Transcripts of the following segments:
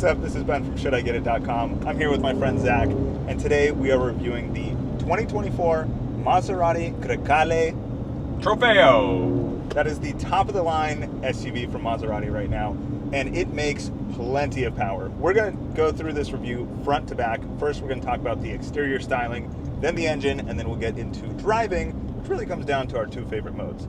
What's up? This is Ben from ShouldIGetIt.com. I'm here with my friend Zach, and today we are reviewing the 2024 Maserati Grecale Trofeo. That is the top-of-the-line SUV from Maserati right now, and it makes plenty of power. We're going to go through this review front to back. First, we're going to talk about the exterior styling, then the engine, and then we'll get into driving, which really comes down to our two favorite modes.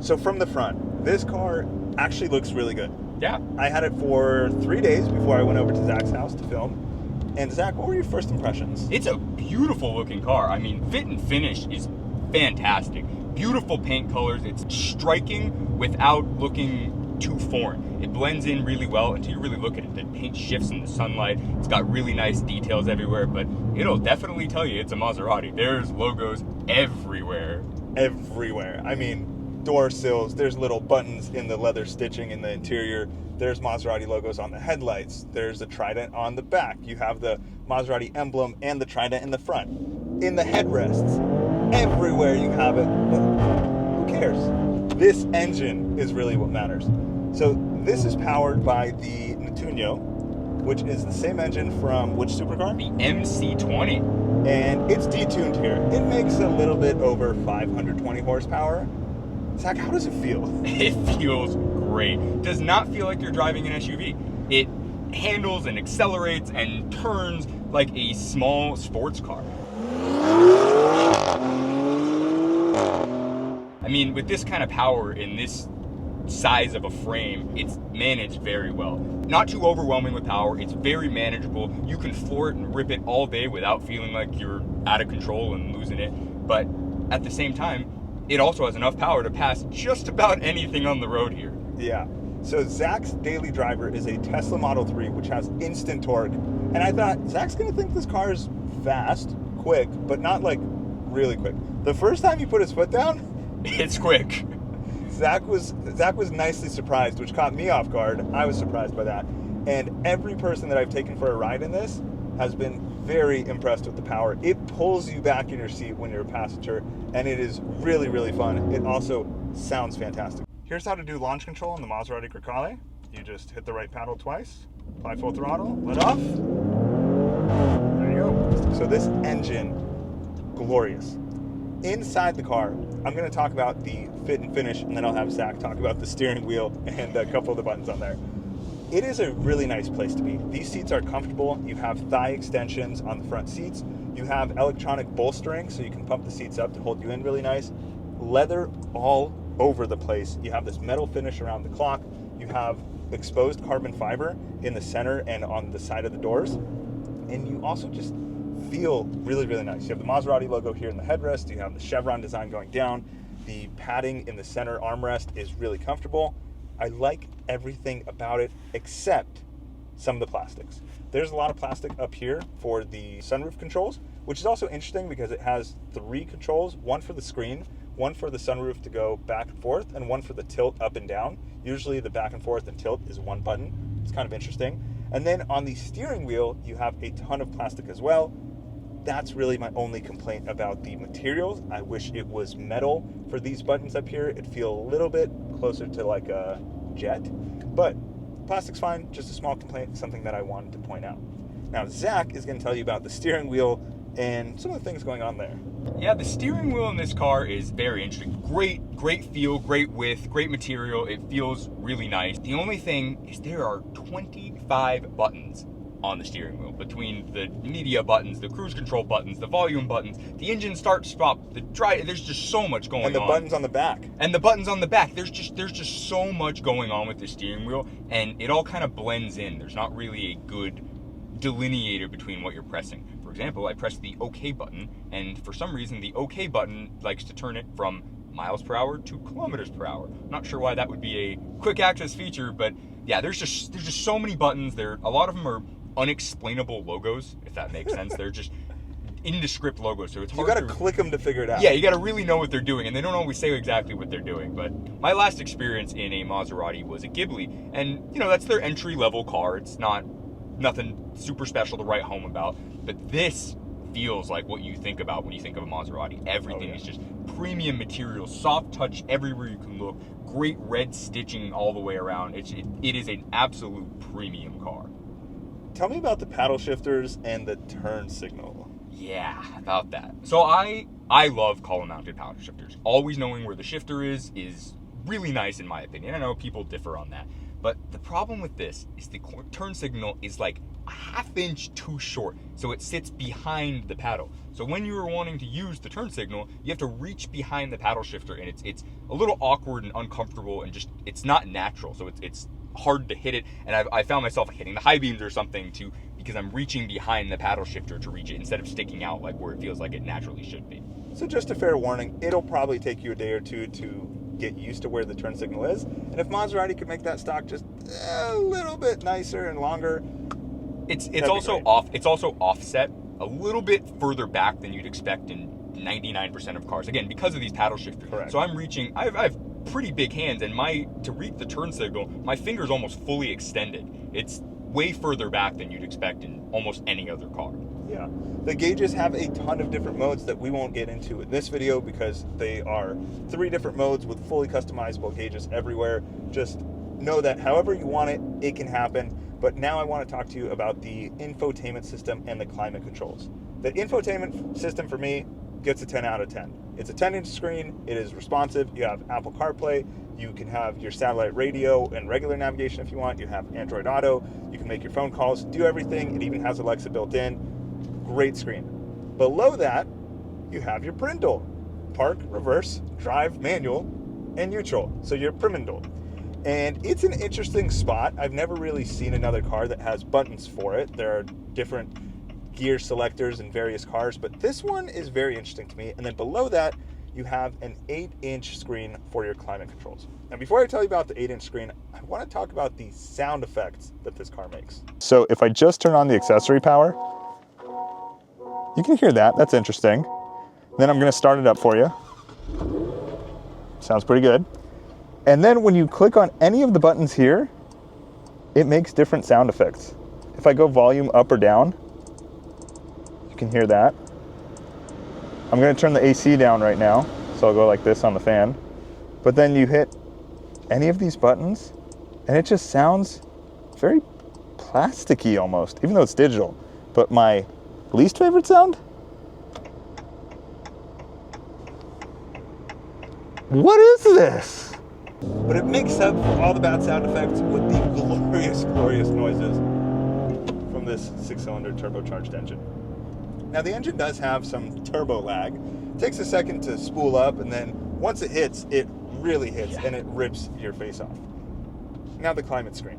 So from the front, this car actually looks really good. Yeah. I had it for 3 days before I went over to Zach's house to film. And Zach, what were your first impressions? It's a beautiful looking car. I mean, fit and finish is fantastic. Beautiful paint colors. It's striking without looking too foreign. It blends in really well until you really look at it. The paint shifts in the sunlight. It's got really nice details everywhere, but it'll definitely tell you it's a Maserati. There's logos everywhere. Everywhere. I mean, door sills, there's little buttons in the leather stitching in the interior. There's Maserati logos on the headlights. There's a trident on the back. You have the Maserati emblem and the trident in the front. In the headrests, everywhere you have it. But who cares? This engine is really what matters. So this is powered by the Nettunno, which is the same engine from which supercar? The MC20. And it's detuned here. It makes a little bit over 520 horsepower. Zach, how does it feel? It feels great. Does not feel like you're driving an SUV. It handles and accelerates and turns like a small sports car. I mean, with this kind of power in this size of a frame, it's managed very well. Not too overwhelming with power. It's very manageable. You can floor it and rip it all day without feeling like you're out of control and losing it. But at the same time, it also has enough power to pass just about anything on the road here. Yeah. So Zach's daily driver is a Tesla Model 3, which has instant torque. And I thought, Zach's going to think this car is fast, quick, but not like really quick. The first time he put his foot down, it's quick. Zach was nicely surprised, which caught me off guard. I was surprised by that. And every person that I've taken for a ride in this has been very impressed with the power. It pulls you back in your seat when you're a passenger, and it is really, really fun. It also sounds fantastic. Here's how to do launch control on the Maserati Grecale. You just hit the right paddle twice, apply full throttle, let off. There you go. So this engine, glorious. Inside the car, I'm going to talk about the fit and finish, and then I'll have Zach talk about the steering wheel and a couple of the buttons on there. It is a really nice place to be. These seats are comfortable. You have thigh extensions on the front seats. You have electronic bolstering, so you can pump the seats up to hold you in really nice. Leather all over the place. You have this metal finish around the clock. You have exposed carbon fiber in the center and on the side of the doors. And you also just feel really, really nice. You have the Maserati logo here in the headrest. You have the chevron design going down. The padding in the center armrest is really comfortable. I like everything about it except some of the plastics. There's a lot of plastic up here for the sunroof controls, which is also interesting because it has 3 controls, one for the screen, one for the sunroof to go back and forth, and one for the tilt up and down. Usually the back and forth and tilt is one button. It's kind of interesting. And then on the steering wheel, you have a ton of plastic as well. That's really my only complaint about the materials. I wish it was metal for these buttons up here. It'd feel a little bit closer to like a jet, but plastic's fine. Just a small complaint, something that I wanted to point out. Now, Zach is going to tell you about the steering wheel and some of the things going on there. Yeah, the steering wheel in this car is very interesting. Great feel, great width, great material. It feels really nice. The only thing is there are 25 buttons on the steering wheel, between the media buttons, the cruise control buttons, the volume buttons, the engine start stop, the drive. There's just so much going on. And the buttons on the back. And the buttons on the back. There's just so much going on with the steering wheel, and it all kind of blends in. There's not really a good delineator between what you're pressing. For example, I press the OK button, and for some reason the OK button likes to turn it from miles per hour to kilometers per hour. Not sure why that would be a quick access feature, but yeah, there's just so many buttons. A lot of them are unexplainable logos, if that makes sense. They're just indescript logos, so it's hard. You got to click them to figure it out. Yeah, you got to really know what they're doing, and they don't always say exactly what they're doing. But my last experience in a Maserati was a Ghibli, and that's their entry-level car. It's nothing super special to write home about, but this feels like what you think about when you think of a Maserati. Everything is just premium material, soft touch everywhere you can look, great red stitching all the way around. It is an absolute premium car. tell me about the paddle shifters and the turn signal. Yeah, about that. So I love column-mounted paddle shifters. Always knowing where the shifter is really nice in my opinion. I know people differ on that. But the problem with this is the turn signal is like a ½ inch too short. So it sits behind the paddle. So when you are wanting to use the turn signal, you have to reach behind the paddle shifter, and it's a little awkward and uncomfortable, and just it's not natural. So it's hard to hit it, and I found myself hitting the high beams or something because I'm reaching behind the paddle shifter to reach it instead of sticking out like where it feels like it naturally should be. So just a fair warning, it'll probably take you a day or two to get used to where the turn signal is. And if Maserati could make that stock just a little bit nicer and longer, it's also offset a little bit further back than you'd expect in 99% of cars. Again, because of these paddle shifters. Correct. So I'm reaching. I have pretty big hands, and to reach the turn signal, my finger's almost fully extended. It's way further back than you'd expect in almost any other car. Yeah. The gauges have a ton of different modes that we won't get into in this video because they are 3 different modes with fully customizable gauges everywhere. Just know that however you want it, it can happen. But now I want to talk to you about the infotainment system and the climate controls. The infotainment system for me gets a 10 out of 10. It's a 10-inch screen, it is responsive, you have Apple CarPlay, you can have your satellite radio and regular navigation if you want, you have Android Auto, you can make your phone calls, do everything, it even has Alexa built in. Great screen. Below that, you have your brindle. Park, reverse, drive, manual, and neutral. So your brindle. And it's an interesting spot. I've never really seen another car that has buttons for it. There are different gear selectors in various cars, but this one is very interesting to me. And then below that, you have an 8-inch screen for your climate controls. Now, before I tell you about the 8-inch screen, I want to talk about the sound effects that this car makes. So if I just turn on the accessory power, you can hear that. That's interesting. Then I'm going to start it up for you. Sounds pretty good. And then when you click on any of the buttons here, it makes different sound effects. If I go volume up or down, you can hear that. I'm going to turn the AC down right now, so I'll go like this on the fan. But then you hit any of these buttons, and it just sounds very plasticky almost, even though it's digital. But my least favorite sound? What is this? But it makes up for all the bad sound effects with the glorious, glorious noises from this 6-cylinder turbocharged engine. Now the engine does have some turbo lag. It takes a second to spool up, and then once it hits, it really hits, and it rips your face off. Now the climate screen.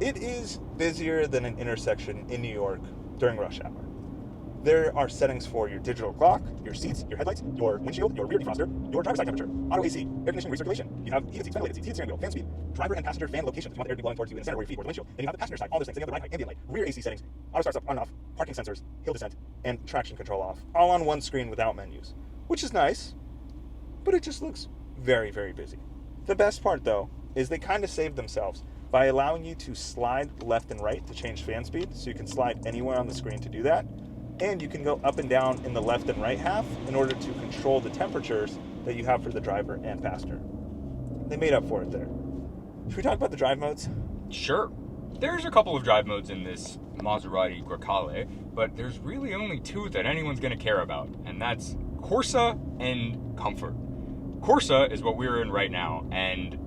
It is busier than an intersection in New York during rush hour. There are settings for your digital clock, your seats, your headlights, your windshield, your rear defroster, your driver's side temperature, auto AC, air conditioning, recirculation. You have heated seats, ventilated seats, heated steering wheel, fan speed, driver and passenger fan location if you want the air to be blowing towards you in the center where your feet or the windshield. And you have the passenger side, all those things. Then you have the ride height, ambient light, rear AC settings, auto starts up, on and off, parking sensors, hill descent, and traction control off. All on one screen without menus, which is nice, but it just looks very, very busy. The best part though is they kind of saved themselves by allowing you to slide left and right to change fan speed, so you can slide anywhere on the screen to do that. And you can go up and down in the left and right half in order to control the temperatures that you have for the driver and passenger. They made up for it there. Should we talk about the drive modes? Sure. There's a couple of drive modes in this Maserati Grecale, but there's really only 2 that anyone's going to care about, and that's Corsa and Comfort. Corsa is what we're in right now, and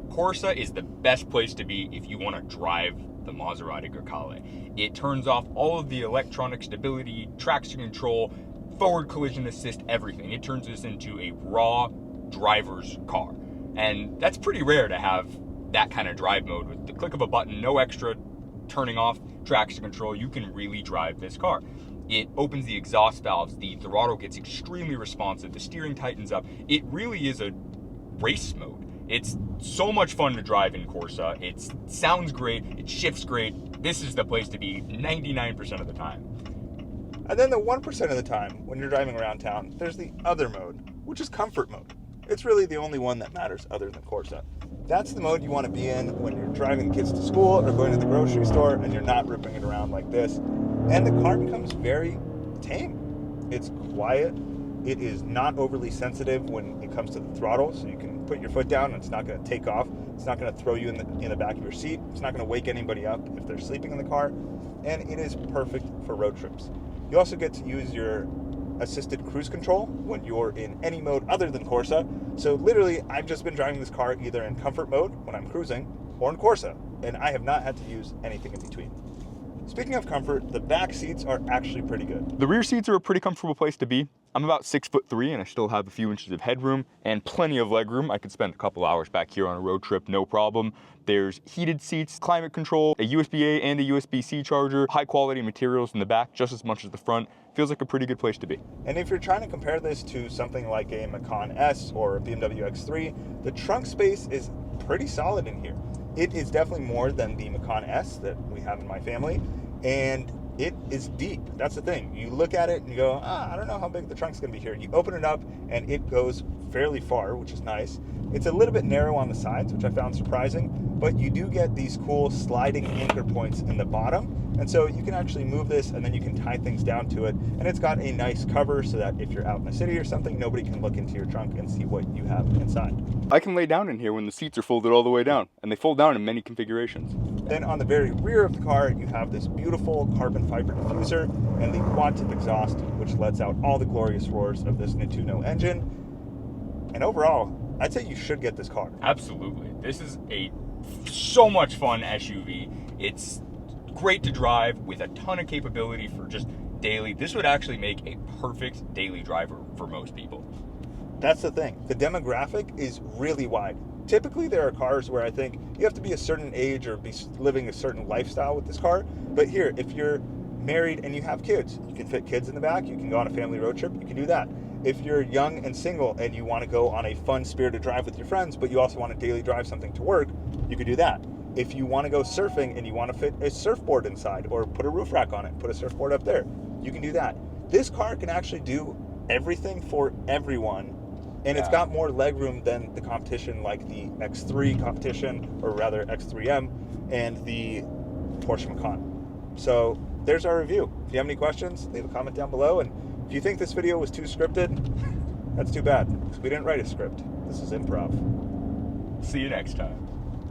Corsa is the best place to be if you want to drive the Maserati Grecale. It turns off all of the electronic stability, traction control, forward collision assist, everything. It turns this into a raw driver's car. And that's pretty rare to have that kind of drive mode. With the click of a button, no extra turning off traction control, you can really drive this car. It opens the exhaust valves, the throttle gets extremely responsive, the steering tightens up. It really is a race mode. It's so much fun to drive in Corsa. It sounds great, it shifts great. This is the place to be 99% of the time. And then the 1% of the time, when you're driving around town, there's the other mode, which is comfort mode. It's really the only one that matters other than Corsa. That's the mode you want to be in when you're driving the kids to school or going to the grocery store and you're not ripping it around like this. And the car becomes very tame. It's quiet. It is not overly sensitive when it comes to the throttle, so you can put your foot down and it's not going to take off. It's not going to throw you in the back of your seat. It's not going to wake anybody up if they're sleeping in the car. and it is perfect for road trips. You also get to use your assisted cruise control when you're in any mode other than Corsa. So literally, I've just been driving this car either in comfort mode when I'm cruising or in Corsa, and I have not had to use anything in between. Speaking of comfort, the back seats are actually pretty good. The rear seats are a pretty comfortable place to be. I'm about 6'3" and I still have a few inches of headroom and plenty of legroom. I could spend a couple hours back here on a road trip, no problem. There's heated seats, climate control, a USB-A and a USB-C charger, high quality materials in the back just as much as the front. Feels like a pretty good place to be. And if you're trying to compare this to something like a Macan S or a BMW X3, the trunk space is pretty solid in here. It is definitely more than the Macan S that we have in my family, and it is deep. That's the thing. You look at it and you go, I don't know how big the trunk's gonna be here. You open it up and it goes fairly far, which is nice. It's a little bit narrow on the sides, which I found surprising, but you do get these cool sliding anchor points in the bottom. And so you can actually move this and then you can tie things down to it. And it's got a nice cover so that if you're out in the city or something, nobody can look into your trunk and see what you have inside. I can lay down in here when the seats are folded all the way down, and they fold down in many configurations. Then on the very rear of the car, you have this beautiful carbon fiber diffuser and the quad tip exhaust, which lets out all the glorious roars of this Nettuno engine. And overall, I'd say you should get this car. Absolutely. This is a so much fun SUV. It's great to drive with a ton of capability for just daily. This would actually make a perfect daily driver for most people. That's the thing. The demographic is really wide. Typically, there are cars where I think you have to be a certain age or be living a certain lifestyle with this car. But here, if you're married and you have kids, you can fit kids in the back, you can go on a family road trip, you can do that. If you're young and single and you want to go on a fun spirited drive with your friends, but you also want to daily drive something to work, you could do that. If you want to go surfing and you want to fit a surfboard inside or put a roof rack on it, put a surfboard up there, you can do that. This car can actually do everything for everyone, and it's got more legroom than the competition like the X3 competition, or rather X3M, and the Porsche Macan. So there's our review. If you have any questions, leave a comment down below, and if you think this video was too scripted, that's too bad, because we didn't write a script. This is improv. See you next time.